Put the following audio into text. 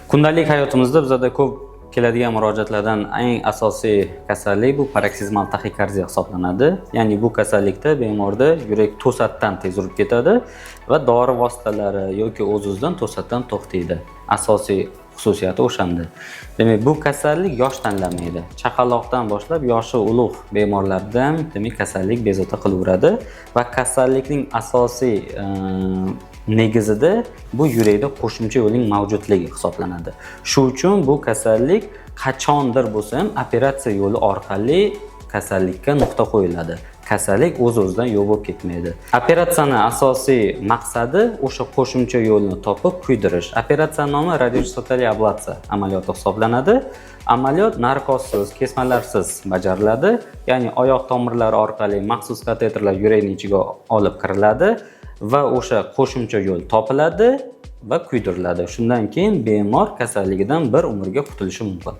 Kundalik hayotimizda bizda ko'p keladigan murojaatlardan eng asosiy kasallik bu paroksizmal taxikardiya hisoblanadi. Ya'ni bu kasallikda bemorda yurak to'satdan tez urib ketadi va dori vositalari yoki o'z-o'zidan to'satdan to'xtaydi. Asosiy xususiyati o'shanda. Demak, bu kasallik yosh tanlamaydi. Chaqaloqdan boshlab yoshi ulug' bemorlarda ham demak kasallik bezovta qilaveradi va kasallikning asosiy negizida bu yurakda qo'shimcha yo'lning mavjudligi hisoblanadi. Shu uchun bu kasallik qachondir bo'lsa ham operatsiya yo'li orqali kasallikka nuqta qo'yiladi. Kasallik o'z-o'zidan yo'q bo'lib ketmaydi. Operatsiyaning asosiy maqsadi o'sha qo'shimcha yo'lni topib kuydirish. Operatsiya nomi radiochastotali ablatsiya amaliyoti hisoblanadi. Amaliyot narkozsiz, kesmalarsiz bajariladi. Ya'ni oyoq tomirlari orqali maxsus kateterlar yurakning ichiga olib kiriladi va o'sha qo'shimcha yo'l topiladi va kuydiriladi. Shundan keyin bemor kasalligidan bir umrga qutulishi mumkin.